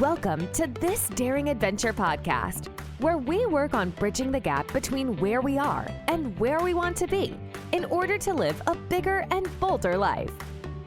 Welcome to This Daring Adventure podcast, where we work on bridging the gap between where we are and where we want to be in order to live a bigger and bolder life.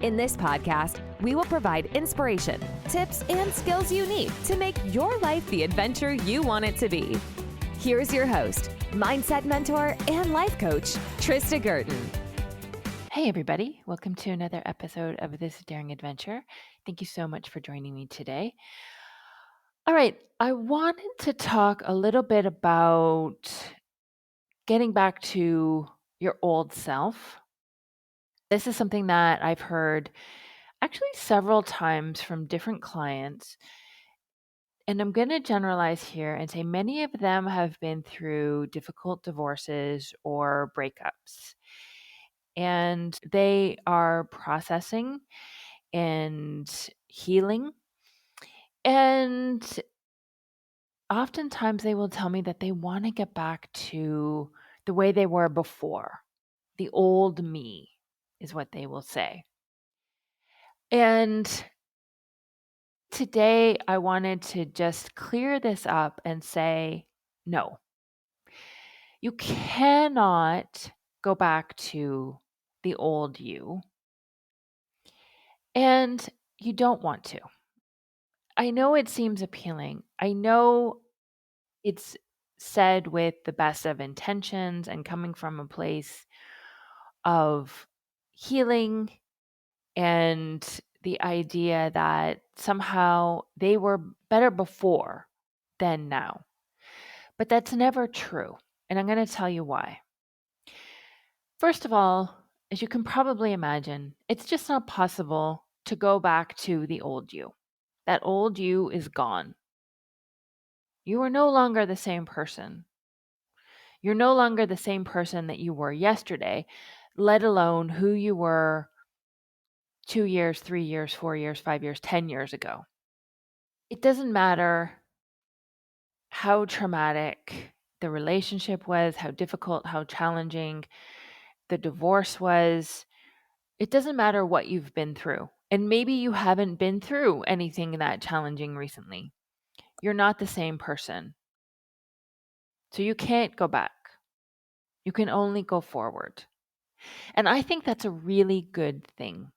In this podcast, we will provide inspiration, tips, and skills you need to make your life the adventure you want it to be. Here's your host, mindset mentor, and life coach, Trista Gurton. Hey, everybody. Welcome to another episode of This Daring Adventure. Thank you so much for joining me today. All right. I wanted to talk a little bit about getting back to your old self. This is something that I've heard actually several times from different clients. And I'm going to generalize here and say many of them have been through difficult divorces or breakups. And they are processing and healing. And oftentimes they will tell me that they want to get back to the way they were before. The old me is what they will say. And today I wanted to just clear this up and say, no, you cannot go back to the old you. And you don't want to. I know it seems appealing. I know it's said with the best of intentions and coming from a place of healing and the idea that somehow they were better before than now. But that's never true. And I'm going to tell you why. First of all, as you can probably imagine, it's just not possible to go back to the old you. That old you is gone. You are no longer the same person. You're no longer the same person that you were yesterday, let alone who you were 2 years, 3 years, 4 years, 5 years, 10 years ago. It doesn't matter how traumatic the relationship was, how difficult, how challenging the divorce was. It doesn't matter what you've been through. And maybe you haven't been through anything that challenging recently. You're not the same person. So you can't go back. You can only go forward. And I think that's a really good thing.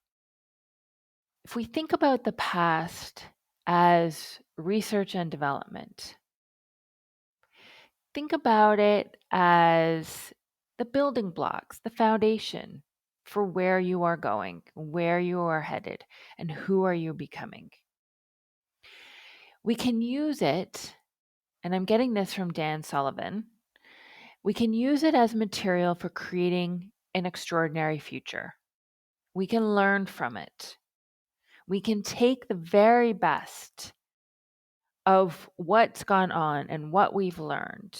If we think about the past as research and development, think about it as the building blocks, the foundation for where you are going, where you are headed, and who are you becoming. We can use it, and I'm getting this from Dan Sullivan, we can use it as material for creating an extraordinary future. We can learn from it. We can take the very best of what's gone on and what we've learned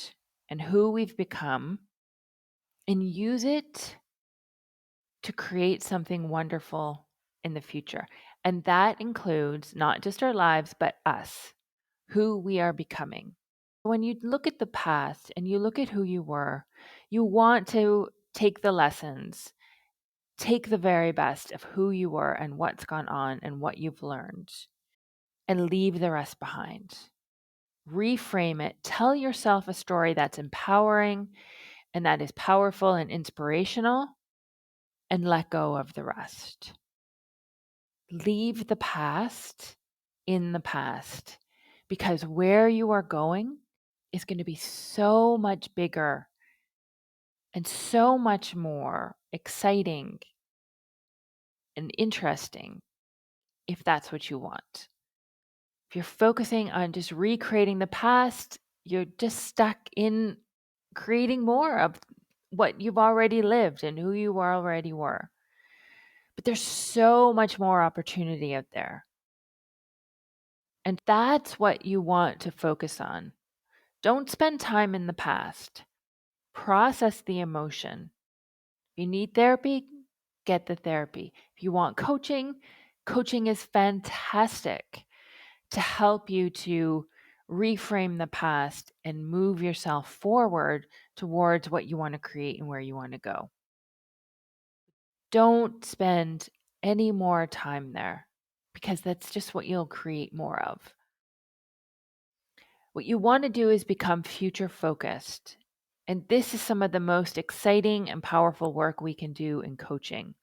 and who we've become and use it to create something wonderful in the future. And that includes not just our lives, but us, who we are becoming. When you look at the past and you look at who you were, you want to take the lessons, take the very best of who you were and what's gone on and what you've learned, and leave the rest behind. Reframe it. Tell yourself a story that's empowering and that is powerful and inspirational, and let go of the rest. Leave the past in the past, because where you are going is going to be so much bigger and so much more exciting and interesting if that's what you want. If you're focusing on just recreating the past, you're just stuck in creating more of what you've already lived and who you already were. But there's so much more opportunity out there. And that's what you want to focus on. Don't spend time in the past. Process the emotion. If you need therapy, get the therapy. If you want coaching, coaching is fantastic to help you to reframe the past and move yourself forward towards what you want to create and where you want to go. Don't spend any more time there, because that's just what you'll create more of. What you want to do is become future focused. And this is some of the most exciting and powerful work we can do in coaching.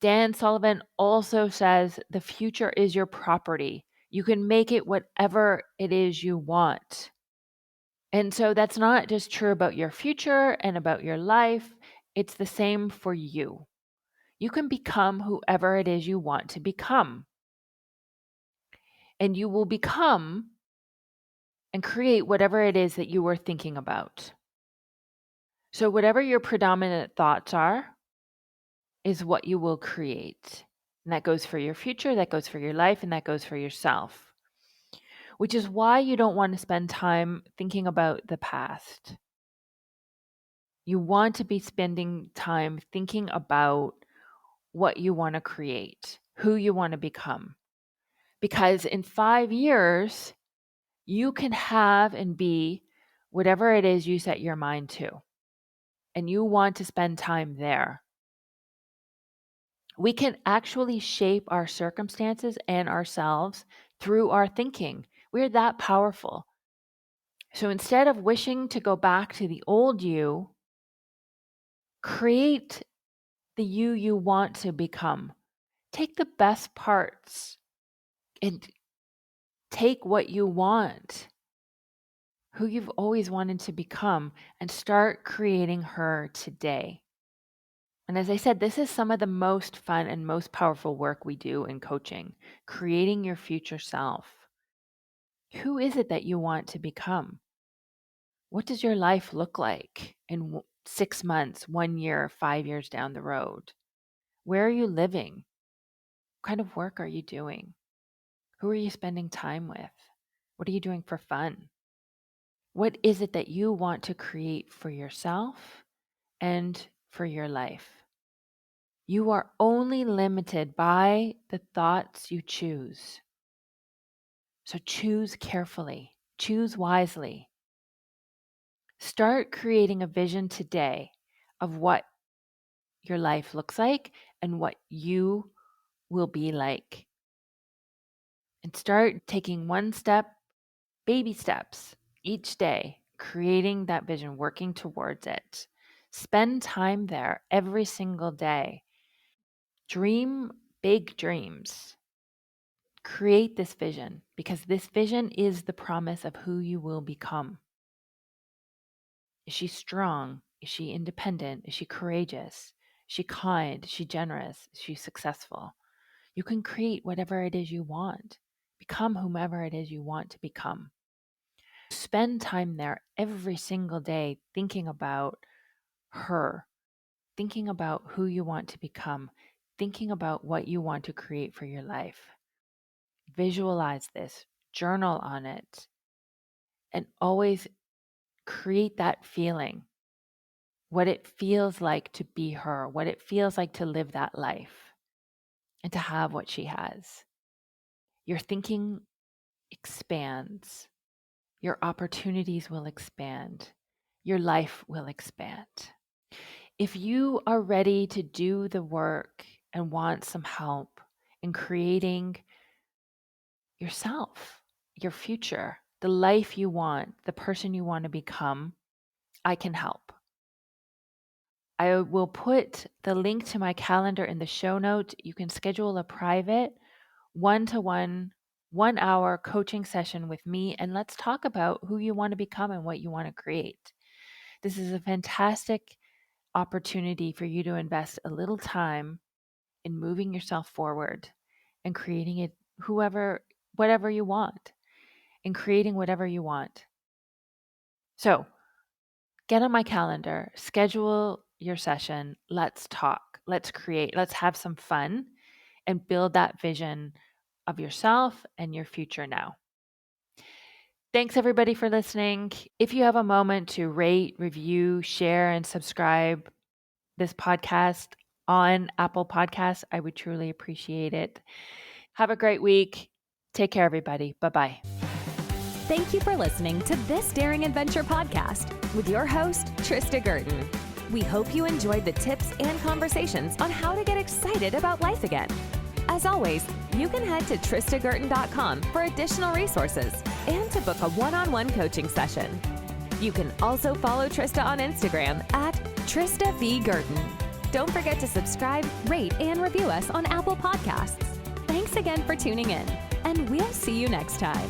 Dan Sullivan also says the future is your property. You can make it whatever it is you want. And so that's not just true about your future and about your life, it's the same for you. You can become whoever it is you want to become. And you will become and create whatever it is that you were thinking about. So, whatever your predominant thoughts are, is what you will create. And that goes for your future, that goes for your life, and that goes for yourself. Which is why you don't want to spend time thinking about the past. You want to be spending time thinking about what you want to create, who you want to become. Because in 5 years, you can have and be whatever it is you set your mind to. And you want to spend time there. We can actually shape our circumstances and ourselves through our thinking. We're that powerful. So instead of wishing to go back to the old you, create the you want to become. Take the best parts and take what you want, who you've always wanted to become, and start creating her today. And as I said, this is some of the most fun and most powerful work we do in coaching, creating your future self. Who is it that you want to become? What does your life look like in 6 months, 1 year, 5 years down the road? Where are you living? What kind of work are you doing? Who are you spending time with? What are you doing for fun? What is it that you want to create for yourself and for your life? You are only limited by the thoughts you choose. So choose carefully, choose wisely. Start creating a vision today of what your life looks like and what you will be like. And start taking one step, baby steps each day, creating that vision, working towards it. Spend time there every single day. Dream big dreams. Create this vision because this vision is the promise of who you will become. Is she strong? Is she independent? Is she courageous? Is she kind? Is she generous? Is she successful? You can create whatever it is you want. Become whomever it is you want to become. Spend time there every single day thinking about her, thinking about who you want to become, thinking about what you want to create for your life. Visualize this, journal on it, and always create that feeling. What it feels like to be her, what it feels like to live that life and to have what she has. Your thinking expands. Your opportunities will expand. Your life will expand. If you are ready to do the work and want some help in creating yourself, your future, the life you want, the person you want to become, I can help. I will put the link to my calendar in the show notes. You can schedule a private 1-to-1, 1 hour coaching session with me, and let's talk about who you want to become and what you want to create. This is a fantastic opportunity for you to invest a little time in moving yourself forward and creating it whatever you want, and creating whatever you want. So get on my calendar, schedule your session. Let's talk, let's create, let's have some fun and build that vision of yourself and your future now. Thanks everybody for listening. If you have a moment to rate, review, share, and subscribe this podcast on Apple Podcasts, I would truly appreciate it. Have a great week. Take care, everybody. Bye-bye. Thank you for listening to This Daring Adventure podcast with your host, Trista Gurton. We hope you enjoyed the tips and conversations on how to get excited about life again. As always, you can head to tristagurton.com for additional resources and to book a one-on-one coaching session. You can also follow Trista on Instagram at Trista V. Gurton. Don't forget to subscribe, rate, and review us on Apple Podcasts. Thanks again for tuning in, and we'll see you next time.